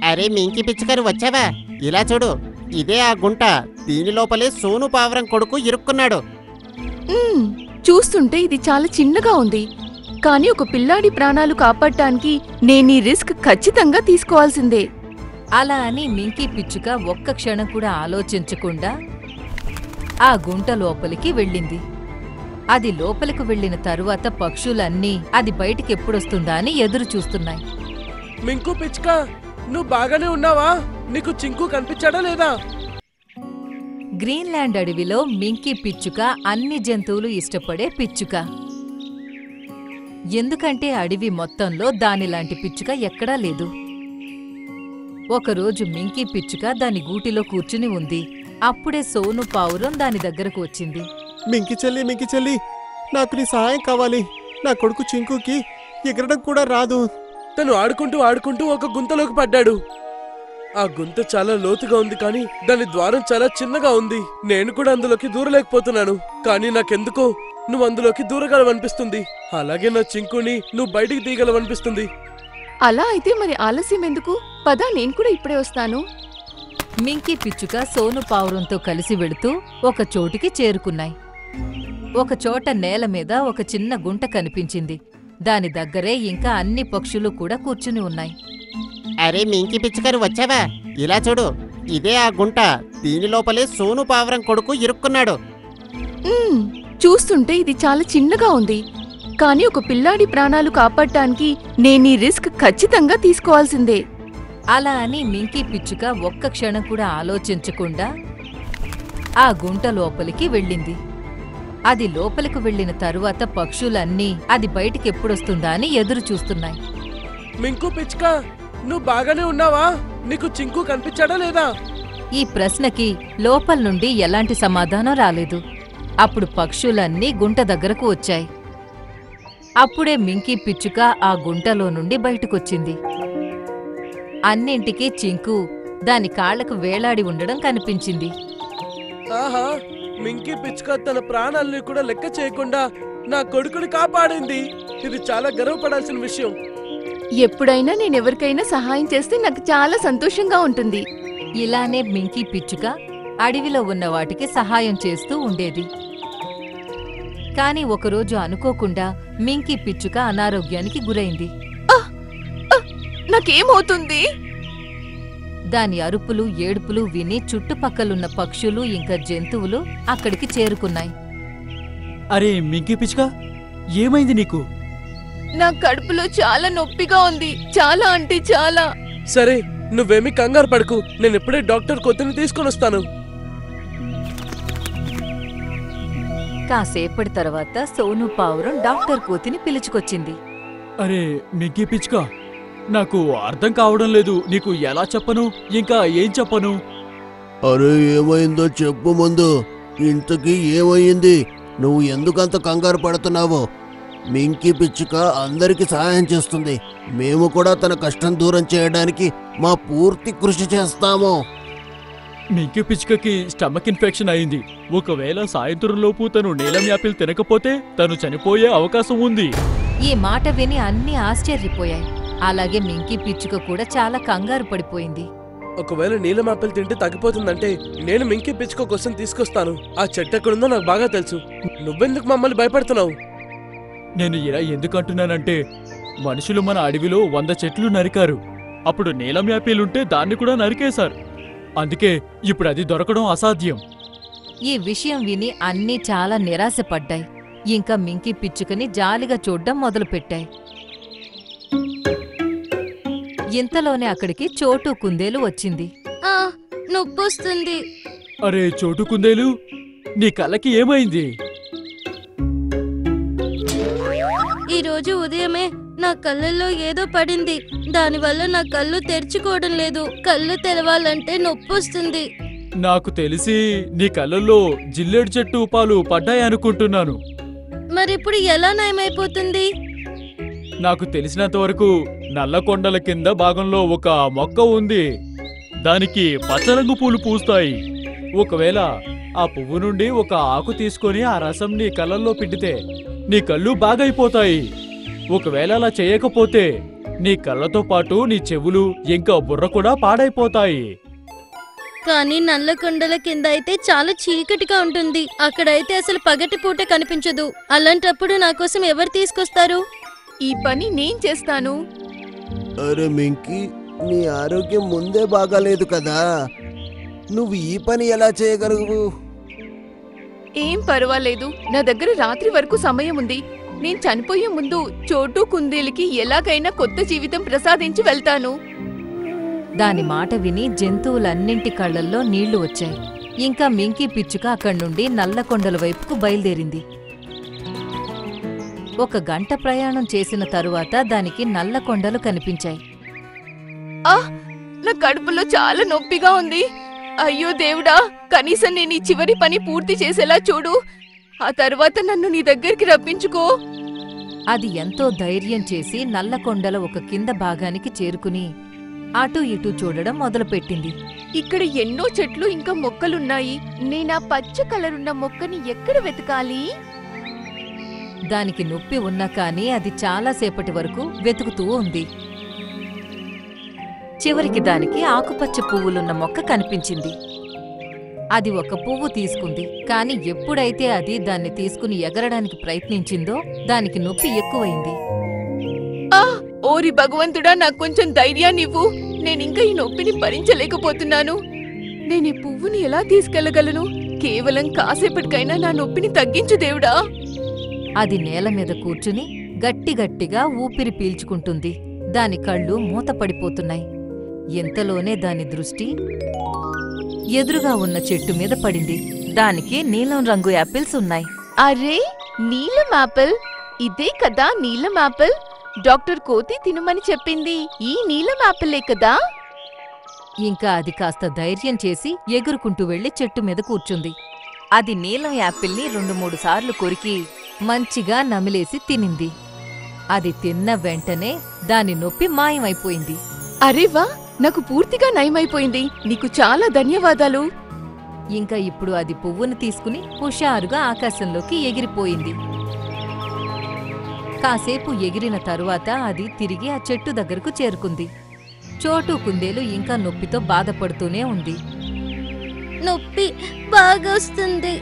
అరే మింకి పిచ్చుకని వచ్చావా? ఇలా చూడు, ఇదే ఆ గుంట. దీని లోపలే సోను పావురం కొడుకు ఇరుక్కున్నాడు. చూస్తుంటే ఇది చాలా చిన్నగా ఉంది, కానీ ఒక పిల్లాడి ప్రాణాలు కాపాడటానికి నేను ఈ రిస్క్ ఖచ్చితంగా తీసుకోవాల్సిందే. అలా అని మింకీ పిచ్చుక ఒక్క క్షణం కూడా ఆలోచించకుండా ఆ గుంట లోపలికి వెళ్ళింది. అది లోపలికి వెళ్లిన తరువాత పక్షులన్నీ అది బయటికెప్పుడొస్తుందా అని ఎదురు చూస్తున్నాయి. మింకు పిచ్చుక, నువ్వు బాగానే ఉన్నావా? నీకు చింకు కనిపించాడా లేదా? గ్రీన్లాండ్ అడవిలో మింకీ పిచ్చుక అన్ని జంతువులు ఇష్టపడే పిచ్చుక. ఎందుకంటే అడవి మొత్తంలో దానిలాంటి పిచ్చుక ఎక్కడా లేదు. ఒకరోజు మింకీ పిచ్చుక దాని గూటిలో కూర్చుని ఉంది. అప్పుడే సోను పావురం దాని దగ్గరకు వచ్చింది. మింకి చెల్లి, నాకు నీ సహాయం కావాలి. నా కొడుకు చింకుకి ఎగరడం కూడా రాదు. తను ఆడుకుంటూ ఒక గుంతలోకి పడ్డాడు. ఆ గుంత చాలా లోతుగా ఉంది, కానీ దాని ద్వారం చాలా చిన్నగా ఉంది. నేను కూడా అందులోకి దూరలేకపోతున్నాను, కానీ నాకెందుకో నువ్వు అందులోకి దూరగలవనిపిస్తుంది. అలాగే నా చింకుని నువ్వు బయటికి తీయగలవనిపిస్తుంది. అలా అయితే మరి ఆలస్యం ఎందుకు? పద, నేను కూడా ఇప్పుడే వస్తాను. మింకీ పిచ్చుక సోను పావురంతో కలిసి వెళుతూ ఒక చోటికి చేరుకున్నాయి. ఒకచోట నేల మీద ఒక చిన్న గుంట కనిపించింది. దాని దగ్గరే ఇంకా అన్ని పక్షులు కూడా కూర్చుని ఉన్నాయి. అరే మింకి పిచ్చుకని వచ్చావా? ఇలా చూడు, ఇదే ఆ గుంట. దీని లోపలే సోను పావురం కొడుకు ఇరుక్కున్నాడు. చూస్తుంటే ఇది చాలా చిన్నగా ఉంది, కానీ ఒక పిల్లాడి ప్రాణాలు కాపాడటానికి నేను ఈ రిస్క్ ఖచ్చితంగా తీసుకోవాల్సిందే. అలా అని మింకీ పిచ్చుక ఒక్క క్షణం కూడా ఆలోచించకుండా ఆ గుంట లోపలికి వెళ్ళింది. అది లోపలికి వెళ్లిన తరువాత పక్షులన్నీ అది బయటికెప్పుడొస్తుందా అని ఎదురు చూస్తున్నాయి. మింకు పిచ్చుక, నువ్వు బాగానే ఉన్నావా? నీకు చింకు కనిపించాడా లేదా? ఈ ప్రశ్నకి లోపల నుండి ఎలాంటి సమాధానం రాలేదు. అప్పుడు పక్షులన్నీ గుంట దగ్గరకు వచ్చాయి. అప్పుడే మింకీ పిచ్చుక ఆ గుంటలో నుండి బయటకొచ్చింది. అన్నింటికీ చింకు దాని కాళ్లకు వేలాడి ఉండడం కనిపించింది. ఆహా, మింకీ పిచ్చుక తన ప్రాణాలని కూడా లెక్క చేయకుండా నా కొడుకుని కాపాడింది. ఇది చాలా గర్వపడాల్సిన విషయం. ఎప్పుడైనా నేనెవరికైనా సహాయం చేస్తే నాకు చాలా సంతోషంగా ఉంటుంది. ఇలానే మింకీ పిచ్చుక అడవిలో ఉన్న వాటికి సహాయం చేస్తూ ఉండేది. కాని ఒకరోజు అనుకోకుండా మింకీ పిచ్చుక అనారోగ్యానికి గురైంది. నాకేమవుతుంది? దాని అరుపులు ఏడుపులు విని చుట్టుపక్కలున్న పక్షులు ఇంకా జంతువులు అక్కడికి చేరుకున్నాయి. అరే మింకీ పిచ్చుక, ఏమైంది నీకు? నా కడుపులో చాలా నొప్పిగా ఉంది, చాలా అంటే చాలా. సరే, నువ్వేమీ కంగారు పడకు. నేను ఇప్పుడే డాక్టర్ కొత్తని తీసుకొని వస్తాను. కాసేపటి తర్వాత సోను పావురం డాక్టర్ కోతిని పిలుచుకొచ్చింది. అరే మింకీ పిచ్చుక, నాకు అర్థం కావడం లేదు. నీకు ఎలా చెప్పను, ఇంకా ఏం చెప్పను? అరే ఏమైందో చెప్పు ముందు. ఇంతకీ ఏమైంది? నువ్వు ఎందుకంత కంగారు పడుతున్నావో? మింకీ పిచ్చుక అందరికి సహాయం చేస్తుంది. మేము కూడా తన కష్టం దూరం చేయడానికి మా పూర్తి కృషి చేస్తాము. మింకీ పిచ్చుకకి స్టమక్ ఇన్ఫెక్షన్ అయింది. ఒకవేళ సాయంత్రంలోపు తను నీలం యాపిల్ తినకపోతే తను చనిపోయే అవకాశం ఉంది. ఈ మాట విని అన్నీ ఆశ్చర్యపోయాయి. అలాగే మింకీ పిచ్చుక కూడా చాలా కంగారు పడిపోయింది. ఒకవేళ నీలం ఆపిల్ తింటే తగ్గిపోతుందంటే నేను మింకీ పిచ్చుక కోసం తీసుకొస్తాను. ఆ చెట్టు ఎక్కడుందో నాకు బాగా తెలుసు. నువ్వెందుకు మమ్మల్ని భయపడుతున్నావు? నేను ఇలా ఎందుకంటున్నానంటే, మనుషులు మన అడవిలో 100 చెట్లు నరికారు. అప్పుడు నీలం యాపిల్ ఉంటే దాన్ని కూడా నరికేశారు. అందుకే ఇప్పుడు అది దొరకడం అసాధ్యం. ఈ విషయం విని అన్నీ చాలా నిరాశపడ్డాయి. ఇంకా మింకీ పిచ్చుకని జాలిగా చూడ్డం మొదలుపెట్టాయి. ఇంతలోనే అక్కడికి చోటు కుందేలు వచ్చింది. నొప్పొస్తుంది. అరే చోటు కుందేలు, నీ కళ్ళకి ఏమైంది? ఈరోజు ఉదయమే నా కళ్ళల్లో ఏదో పడింది. దానివల్ల నా కళ్ళు తెరుచుకోవడం లేదు. కళ్ళు తెరవాలంటే నొప్పొస్తుంది. నాకు తెలిసి నీ కళ్ళల్లో జిల్లేడు చెట్టు పాలు పడ్డాయనుకుంటున్నాను. మరిప్పుడు ఎలా నయమైపోతుంది? నాకు తెలిసినంతవరకు నల్లకొండల కింద భాగంలో ఒక మొక్క ఉంది. దానికి పచ్చరంగు పూలు పూస్తాయి. ఒకవేళ ఆ పువ్వు నుండి ఒక ఆకు తీసుకొని ఆ రసం నీ కళ్ళల్లో పిండితే నీ కళ్ళు బాగైపోతాయి. ఒకవేళ అలా చేయకపోతే నీ కళ్ళతో పాటు నీ చెవులు ఇంకా బుర్ర కూడా పాడైపోతాయి. కానీ నల్ల కొండల కింద అయితే చాలా చీకటిగా ఉంటుంది. అక్కడైతే అసలు పగటి పూట కనిపించదు. అలాంటప్పుడు నా కోసం ఎవరు తీసుకొస్తారు? ఈ పని నేను చేస్తాను. అరే మింకీ, నీ ఆరోగ్యం ముందే బాగాలేదు కదా, నువ్వు ఈ పని ఎలా చేయగలవు? ఏం పర్వాలేదు, నా దగ్గర రాత్రి వరకు సమయం ఉంది. నేను చనిపోయే ముందు చోటు కుందేలుకి ఎలాగైనా కొత్త జీవితం ప్రసాదించి వెళ్తాను. దాని మాట విని జంతువులన్నింటి కళ్ళల్లో నీళ్లు వచ్చాయి. ఇంకా మింకీ పిచ్చుక అక్కడి నుండి నల్లకొండల వైపుకు బయలుదేరింది. 1 గంట ప్రయాణం చేసిన తరువాత దానికి నల్లకొండలు కనిపించాయి. నా కడుపులో చాలా నొప్పిగా ఉంది. అయ్యో దేవుడా, కనీసం నేను ఈ చివరి పని పూర్తి చేసేలా చూడు. ఆ తర్వాత నన్ను నీ దగ్గరికి రప్పించుకో. అది ఎంతో ధైర్యం చేసి నల్లకొండల ఒక కింద భాగానికి చేరుకుని అటూ ఇటూ చూడడం మొదలుపెట్టింది. ఇక్కడ ఎన్నో చెట్లు ఇంకా మొక్కలున్నాయి. నేనా పచ్చ కలరున్న మొక్కని ఎక్కడ వెతకాలి? దానికి నొప్పి ఉన్నా కానీ అది చాలాసేపటి వరకు వెతుకుతూ ఉంది. చివరికి దానికి ఆకుపచ్చ పువ్వులున్న మొక్క కనిపించింది. అది ఒక పువ్వు తీసుకుంది. కాని ఎప్పుడైతే అది దాన్ని తీసుకుని ఎగరడానికి ప్రయత్నించిందో దానికి నొప్పి ఎక్కువైంది. ఓరి భగవంతుడా, నాకు కొంచెం ధైర్యాన్నివ్వు. నేనింకా ఈ నొప్పిని భరించలేకపోతున్నాను. నేనీ పువ్వుని ఎలా తీసుకెళ్లగలను? కేవలం కాసేపటికైనా నా నొప్పిని తగ్గించు దేవుడా. అది నేల మీద కూర్చుని గట్టిగట్టిగా ఊపిరి పీల్చుకుంటుంది. దాని కళ్ళు మూతపడిపోతున్నాయి. ఎంతలోనే దాని దృష్టి ఎదురుగా ఉన్న చెట్టు మీద పడింది. దానికి నీలం రంగు యాపిల్స్ ఉన్నాయి. అరే, నీలం యాపిల్! ఇదే కదా నీలం యాపిల్? డాక్టర్ కోతి తినమని చెప్పింది ఈ నీలం యాపిల్లే కదా? ఇంకా అది కాస్త ధైర్యం చేసి ఎగురుకుంటూ వెళ్లి చెట్టు మీద కూర్చుంది. అది నీలం యాపిల్ని 2-3 సార్లు కొరికి మంచిగా నమిలేసి తినింది. అది తిన్న వెంటనే దాని నొప్పి మాయమైపోయింది. అరే వా, నాకు పూర్తిగా నయమైపోయింది. నీకు చాలా ధన్యవాదాలు. ఇంకా ఇప్పుడు అది పువ్వును తీసుకుని హుషారుగా ఆకాశంలోకి ఎగిరిపోయింది. కాసేపు ఎగిరిన తరువాత అది తిరిగి ఆ చెట్టు దగ్గరకు చేరుకుంది. చోటు కుందేలు ఇంకా నొప్పితో బాధపడుతూనే ఉంది. నొప్పి బాగా వస్తుంది.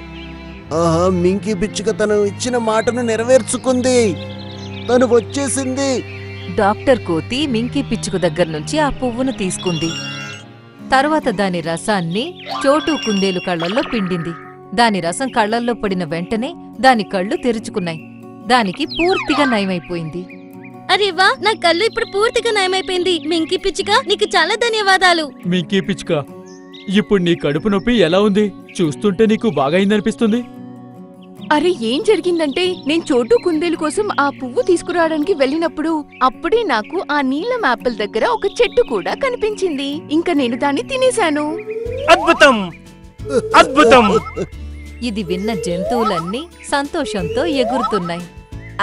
ఆహా, మింకీ పిచ్చుక తను ఇచ్చిన మాటను నెరవేర్చుకుంది. తను వచ్చేసింది. డాక్టర్ కోతి మింకీ పిచ్చుకు దగ్గర్నుంచి ఆ పువ్వును తీసుకుంది. తరువాత దాని రసాన్ని చోటు కుందేలు కళ్లల్లో పిండింది. దాని రసం కళ్లల్లో పడిన వెంటనే దాని కళ్ళు తెరుచుకున్నాయి. దానికి పూర్తిగా నయమైపోయింది. అరే వా, నా కళ్ళు ఇప్పుడు పూర్తిగా నయమైపోయింది. మింకీ పిచ్చుక, నీకు చాలా ధన్యవాదాలు. మింకీ పిచ్చుక, ఇప్పుడు నీ కడుపు నొప్పి ఎలా ఉంది? చూస్తుంటే నీకు బాగైందనిపిస్తుంది. అరే, ఏం జరిగిందంటే నేను చోటు కుందేలు కోసం ఆ పువ్వు తీసుకురావడానికి వెళ్ళినప్పుడు అప్పుడే నాకు ఆ నీలం యాపిల్ దగ్గర ఒక చెట్టు కూడా కనిపించింది. ఇంకా నేను దాన్ని తినేశాను. అద్భుతం, అద్భుతం! ఇది విన్న జంతువులన్నీ సంతోషంతో ఎగురుతున్నాయి.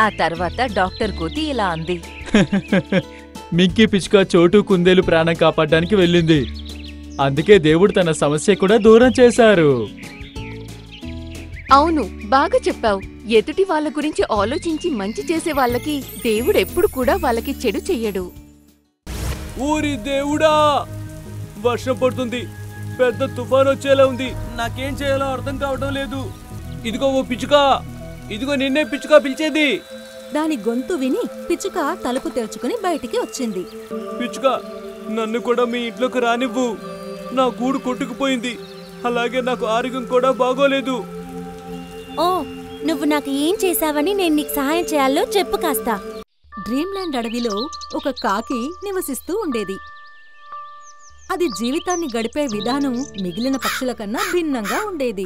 ఆ తర్వాత డాక్టర్ కోతి ఇలా అంది. మింకీ పిచ్చుక చోటు కుందేలు ప్రాణం కాపాడడానికి వెళ్ళింది. అందుకే దేవుడు తన సమస్య కూడా దూరం చేశారు. అవును, బాగా చెప్పావు. ఎదుటి వాళ్ళ గురించి ఆలోచించి మంచి చేసే వాళ్ళకి దేవుడెప్పుడు కూడా వాళ్ళకి చెడు చెయ్యడు. ఊరి దేవుడా, వర్షం పడుతుంది. పెద్ద తుఫాన్ వచ్చేలా ఉంది. నాకేం చేయాలో అర్థం కావడం లేదు. ఇదిగో ఓ పిచ్చుక, ఇదిగో నిన్నే పిచ్చుక పిలిచేది. దాని గొంతు విని పిచ్చుక తలుపు తెరుచుకుని బయటికి వచ్చింది. పిచ్చుక, నన్ను కూడా మీ ఇంట్లోకి రానివ్వు. నా గూడు కొట్టుకుపోయింది. అలాగే నాకు ఆరోగ్యం కూడా బాగోలేదు. ఓ, నువ్వు నాకు ఏం చేశావని నేను నీకు సహాయం చేయాలో చెప్పు కాస్త. డ్రీమ్లాండ్ అడవిలో ఒక కాకి నివసిస్తూ ఉండేది. అది జీవితాన్ని గడిపే విధానం మిగిలిన పక్షుల కన్నా భిన్నంగా ఉండేది.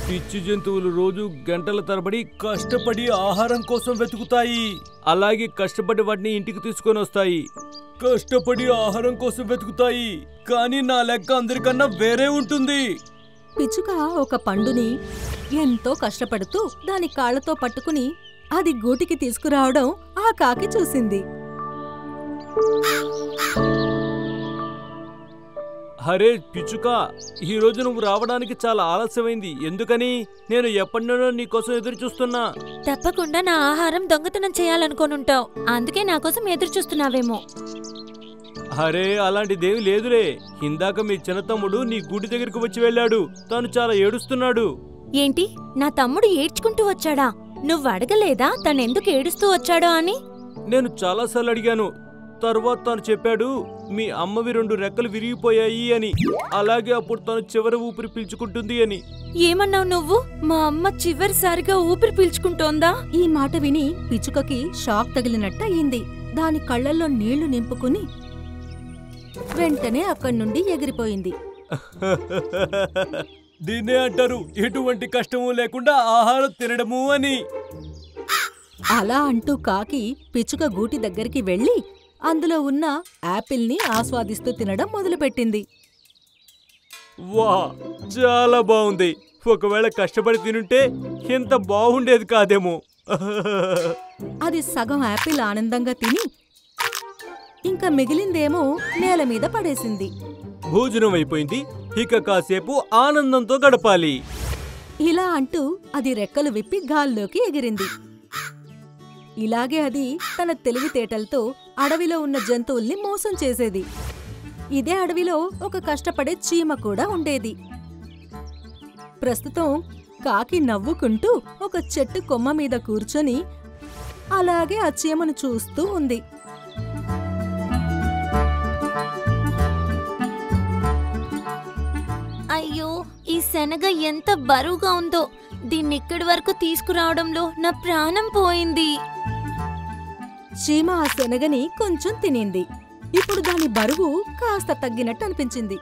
పిచ్చి జంతువులు రోజు గంటల తరబడి కష్టపడి ఆహారం కోసం వెతుకుతాయి. అలాగే కష్టపడి వాటిని ఇంటికి తీసుకొని వస్తాయి. కష్టపడి ఆహారం కోసం వెతుకుతాయి. కానీ నా లెక్క అందరికన్నా వేరే ఉంటుంది. పిచ్చుక ఒక పండుని ఎంతో కష్టపడుతూ దాని కాళ్లతో పట్టుకుని అది గూటికి తీసుకురావడం ఆ కాకి చూసింది. అరే పిచ్చుక, ఈ రోజు నువ్వు రావడానికి చాలా ఆలస్యమైంది. ఎందుకని? నేను ఎప్పటి నుండో నీకోసం ఎదురు చూస్తున్నా. తప్పకుండా నా ఆహారం దొంగతనం చేయాలనుకోనుంటావు, అందుకే నా కోసం ఎదురు చూస్తున్నావేమో. అరే అలాంటిదేమి లేదులే. ఇందాక మీ చిన్న తమ్ముడు నీ గుడి దగ్గరికి వచ్చి వెళ్ళాడు. తను చాలా ఏడుస్తున్నాడు. ఏంటి, నా తమ్ముడు ఏడ్చుకుంటూ వచ్చాడా? నువ్వు అడగలేదా తనెందుకు ఏడుస్తూ వచ్చాడో అని? నేను చాలాసార్లు అడిగాను. తర్వాత తను చెప్పాడు మీ అమ్మవి 2 రెక్కలు విరిగిపోయాయి అని. అలాగే అప్పుడు తను చివరి ఊపిరి పీల్చుకుంటుంది అని. ఏమన్నావు నువ్వు? మా అమ్మ చివరిసారిగా ఊపిరి పీల్చుకుంటోందా? ఈ మాట విని పిచ్చుకకి షాక్ తగిలినట్టు అయింది. దాని కళ్ళల్లో నీళ్లు నింపుకుని వెంటనే అక్కడి నుండి ఎగిరిపోయింది. దీన్నే అంటారు ఎటువంటి కష్టము లేకుండా ఆహారం తినడము అని. అలా అంటూ కాకి పిచ్చుక గూటి దగ్గరికి వెళ్లి అందులో ఉన్న యాపిల్ని ఆస్వాదిస్తూ తినడం మొదలుపెట్టింది. వా, చాలా బాగుంది. ఒకవేళ కష్టపడి తినుంటే ఎంత బాగుండేది కాదేమో. అది సగం యాపిల్ ఆనందంగా తిని ఇంకా మిగిలిందేమో నేల మీద పడేసింది. భోజనం అయిపోయింది, ఇక కాసేపు ఆనందంతో గడపాలి. ఇలా అంటూ అది రెక్కలు విప్పి గాల్లోకి ఎగిరింది. ఇలాగే అది తన తెలివితేటలతో అడవిలో ఉన్న జంతువుల్ని మోసం చేసేది. ఇదే అడవిలో ఒక కష్టపడే చీమ కూడా ఉండేది. ప్రస్తుతం కాకి నవ్వుకుంటూ ఒక చెట్టు కొమ్మ మీద కూర్చొని అలాగే ఆ చీమను చూస్తూ ఉంది. అయ్యో, ఈ శనగ ఎంత బరువుగా ఉందో! దీన్నిక్కడి వరకు తీసుకురావడంలో నా ప్రాణం పోయింది. చీమ ఆ శనగని కొంచెం తినింది. ఇప్పుడు దాని బరువు కాస్త తగ్గినట్టు అనిపించింది.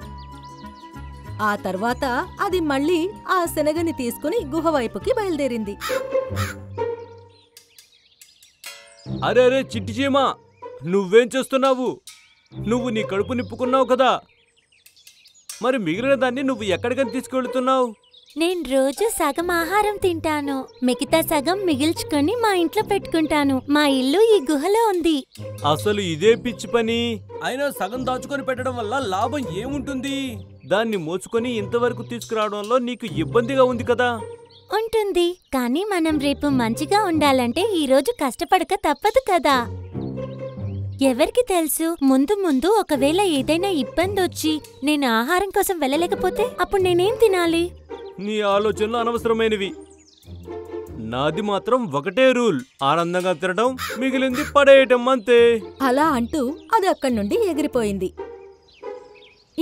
ఆ తర్వాత అది మళ్ళీ ఆ శనగని తీసుకుని గుహ వైపుకి బయలుదేరింది. అరే అరే చిట్టి చీమ, నువ్వేం చేస్తున్నావు? నువ్వు నీ కడుపు నింపుకున్నావు కదా, మరి మిగిలిన దాన్ని నువ్వు ఎక్కడికని తీసుకెళ్తున్నావు? నేను రోజు సగం ఆహారం తింటాను, మిగతా సగం మిగిల్చుకొని మా ఇంట్లో పెట్టుకుంటాను. మా ఇల్లు ఈ గుహలో ఉంది. అసలు ఇదే పిచ్చి పని. అయినా సగం దాచుకొని పెట్టడం వల్ల లాభం ఏముంటుంది? దాన్ని మోసుకొని ఇంతవరకు తీసుకురావడంలో నీకు ఇబ్బందిగా ఉంది కదా. ఉంటుంది, కానీ మనం రేపు మంచిగా ఉండాలంటే ఈ రోజు కష్టపడక తప్పదు కదా. ఎవరికి తెలుసు, ముందు ముందు ఒకవేళ ఏదైనా ఇబ్బంది వచ్చి నేను ఆహారం కోసం వెళ్ళలేకపోతే అప్పుడు నేనేం తినాలి? నీ ఆలోచనలు అనవసరమైనవి. నాది మాత్రం ఒకటే రూల్, ఆనందంగా తినడం, మిగిలింది పడేయటం, అంతే. అలా అంటూ అది అక్కడి నుండి ఎగిరిపోయింది.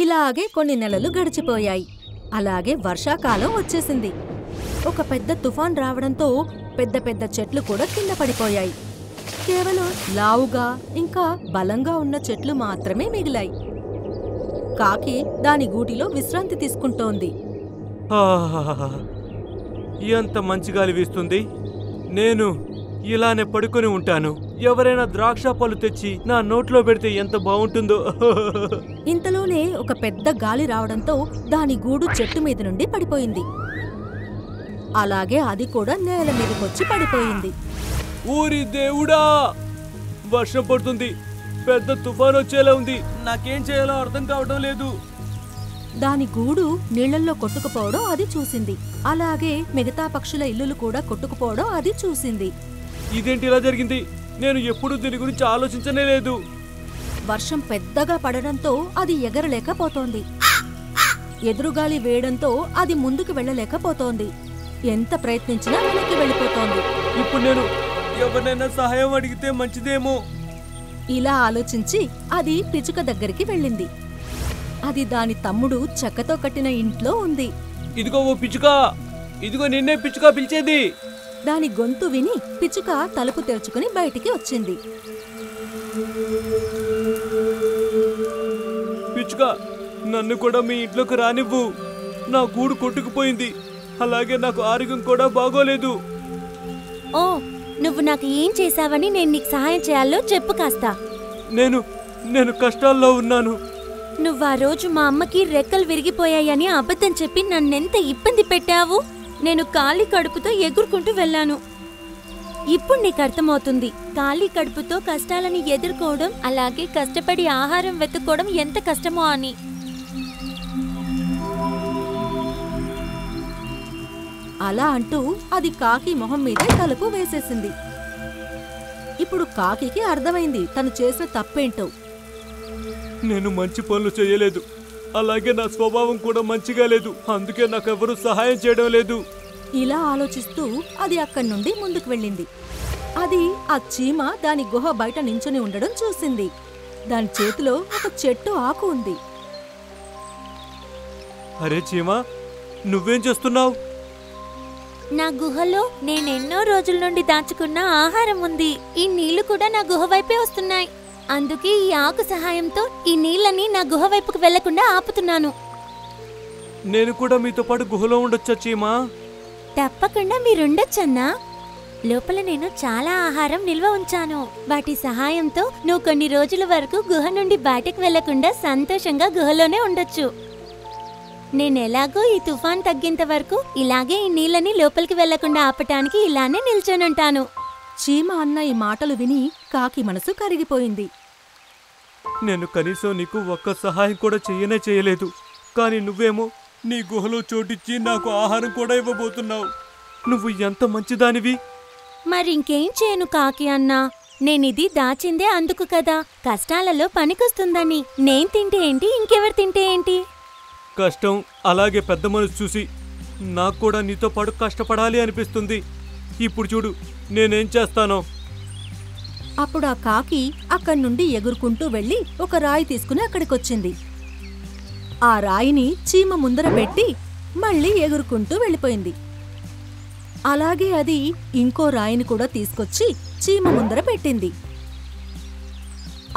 ఇలాగే కొన్ని నెలలు గడిచిపోయాయి. అలాగే వర్షాకాలం వచ్చేసింది. ఒక పెద్ద తుఫాన్ రావడంతో పెద్ద పెద్ద చెట్లు కూడా కింద పడిపోయాయి. కేవలం లావుగా ఇంకా బలంగా ఉన్న చెట్లు మాత్రమే మిగిలాయి. కాకి దాని గూటిలో విశ్రాంతి తీసుకుంటోంది. ఎంత మంచి గాలి వీస్తుంది. నేను ఇలానే పడుకొని ఉంటాను. ఎవరైనా ద్రాక్ష పళ్ళు తెచ్చి నా నోట్లో పెడితే ఎంత బాగుంటుందో. ఇంతలోనే ఒక పెద్ద గాలి రావడంతో దాని గూడు చెట్టు మీద నుండి పడిపోయింది. అలాగే అది కూడా నేల మీదకొచ్చి పడిపోయింది. ఊరి దేవుడా, వర్షం పడుతుంది, పెద్ద తుఫాన్ వచ్చేలా ఉంది. నాకేం చేయాలో అర్థం కావడం లేదు. దాని గూడు నీళ్లల్లో కొట్టుకుపోవడం అది చూసింది. అలాగే మిగతా పక్షుల ఇల్లులు కూడా కొట్టుకుపోవడం అది చూసింది. ఇదేంటి ఇలా జరిగింది? నేను ఎప్పుడూ దీని గురించి ఆలోచించనే లేదు. వర్షం పెద్దగా పడడంతో అది ఎగరలేకపోతోంది. ఎదురుగాలి వేయడంతో అది ముందుకు వెళ్ళలేకపోతోంది. ఎంత ప్రయత్నించినా వెనక్కి వెళ్ళిపోతోంది. ఇప్పుడు నేను ఎవరినైనా సహాయం అడిగితే మంచిదేమో. ఇలా ఆలోచించి అది పిచ్చుక దగ్గరికి వెళ్ళింది. అది దాని తమ్ముడు చెక్కతో కట్టిన ఇంట్లో ఉంది. ఇదిగో ఓ పిచ్చుకా, ఇదిగో నిన్నే పిచ్చుకా పిలిచేది. దాని గొంతు విని పిచ్చుక తలుపు తెరుచుకుని బయటికి వచ్చింది. పిచ్చుకా, నన్ను కూడా మీ ఇంట్లోకి రానివ్వు. నా గూడు కొట్టుకుపోయింది, అలాగే నాకు ఆరోగ్యం కూడా బాగోలేదు. ఓ, నువ్వు నాకు ఏం చేశావని నేను నీకు సహాయం చేయాలో చెప్పు కాస్త. నేను కష్టాల్లో ఉన్నాను. నువ్వా రోజు మా అమ్మకి రెక్కలు విరిగిపోయాయని అబద్ధం చెప్పి నన్నెంత ఇబ్బంది పెట్టావు. నేను ఖాళీ కడుపుతో ఎగురుకుంటూ వెళ్ళాను. ఇప్పుడు నీకు అర్థమవుతుంది ఖాళీ కడుపుతో కష్టాలని ఎదుర్కోవడం, అలాగే కష్టపడి ఆహారం వెతుక్కోవడం ఎంత కష్టమో అని. అలా అంటూ అది కాకి మొహం మీదే తలుపు వేసేసింది. ఇప్పుడు కాకికి అర్థమైంది తను చేసిన తప్పేంటో. నేను మంచి పనులు చేయలేదు, అలాగే నా స్వభావం కూడా మంచిగా లేదు, అందుకే నాకెవరూ సహాయం చేయడం లేదు. ఇలా ఆలోచిస్తూ అది అక్కడి నుండి ముందుకు వెళ్ళింది. అది ఆ చీమ దాని గుహ బయట నించుని ఉండడం చూసింది. దాని చేతిలో ఒక చెట్టు ఆకు ఉంది. అరే చీమా, నువ్వేం చేస్తున్నావు? నా గుహలో నేనెన్నో రోజుల నుండి దాచుకున్న ఆహారం ఉంది. ఈ నీళ్లు కూడా నా గుహ వైపే వస్తున్నాయి. అందుకే ఈ ఆకు సహాయంతో ఈ నీళ్ళని నా గుహ వైపుకు వెళ్లకుండా ఆపుతున్నాను. నేను కూడా మీతో పాటు గుహలో ఉండొచ్చా చీమా? తప్పకుండా మీరుండొచ్చన్నా. లోపల నేను చాలా ఆహారం నిల్వ ఉంచాను. వాటి సహాయంతో నువ్వు కొన్ని రోజుల వరకు గుహ నుండి బయటకు వెళ్లకుండా సంతోషంగా గుహలోనే ఉండొచ్చు. నేనెలాగో ఈ తుఫాన్ తగ్గేంత వరకు ఇలాగే ఈ నీళ్ళని లోపలికి వెళ్లకుండా ఆపటానికి ఇలానే నిల్చొనుంటాను. చీమ అన్న ఈ మాటలు విని కాకి మనసు కరిగిపోయింది. నేను కనీసం నీకు ఒక్క సహాయం కూడా చేయలేదు, కానీ నువ్వేమో నీ గుహలో చోటిచ్చి నాకు ఆహారం కూడా ఇవ్వబోతున్నావు. నువ్వు ఎంత మంచిదానివి. మరింకేం చేయను కాకి అన్నా. నేనిది దాచిందే అందుకు కదా, కష్టాలలో పనికొస్తుందని. నేను తింటే ఏంటి, ఇంకెవరు తింటే ఏంటి? కష్టం అలాగే పెద్ద మనసు చూసి నాకు కూడా నీతో పాటు కష్టపడాలి అనిపిస్తుంది. ఇప్పుడు చూడు నేనేం చేస్తానో. అప్పుడు ఆ కాకి అక్కడి నుండి ఎగురుకుంటూ వెళ్లి ఒక రాయి తీసుకుని అక్కడికొచ్చింది. ఆ రాయిని చీమ ముందర పెట్టి మళ్ళీ ఎగురుకుంటూ వెళ్ళిపోయింది. అలాగే అది ఇంకో రాయిని కూడా తీసుకొచ్చి చీమ ముందర పెట్టింది.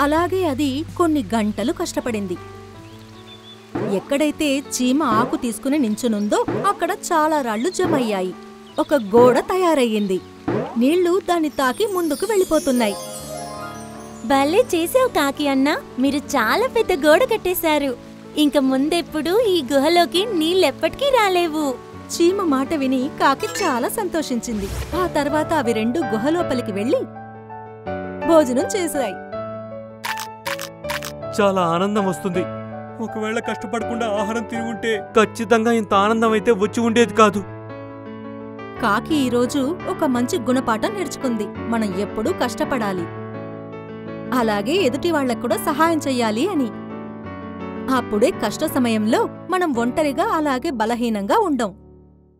అలాగే అది కొన్ని గంటలు కష్టపడింది. ఎక్కడైతే చీమ ఆకు తీసుకుని నించునుందో అక్కడ చాలా రాళ్లు జమయ్యాయి. ఒక గోడ తయారయ్యింది. నీళ్లు దాన్ని తాకి ముందుకు వెళ్ళిపోతున్నాయి. భలే చేసావు కాకి అన్నా. మీరు చాలా పెద్ద గోడ కట్టేశారు. ఇంక ముందెప్పుడు ఈ గుహలోకి నీళ్ళెప్పటికీ రాలేవు. చీమ మాట విని కాకి చాలా సంతోషించింది. ఆ తర్వాత అవి రెండు గుహలోపలికి వెళ్లి భోజనం చేశాయి. చాలా ఆనందం వస్తుంది. ఒకవేళ కష్టపడకుండా ఆహారం తిని ఉంటే ఖచ్చితంగా ఇంత ఆనందం అయితే వచ్చి ఉండేది కాదు. కాకి ఈరోజు ఒక మంచి గుణపాఠం నేర్చుకుంది. మనం ఎప్పుడూ కష్టపడాలి, అలాగే ఎదుటి వాళ్లకు కూడా సహాయం చెయ్యాలి అని. అప్పుడే కష్ట సమయంలో మనం ఒంటరిగా అలాగే బలహీనంగా ఉండం.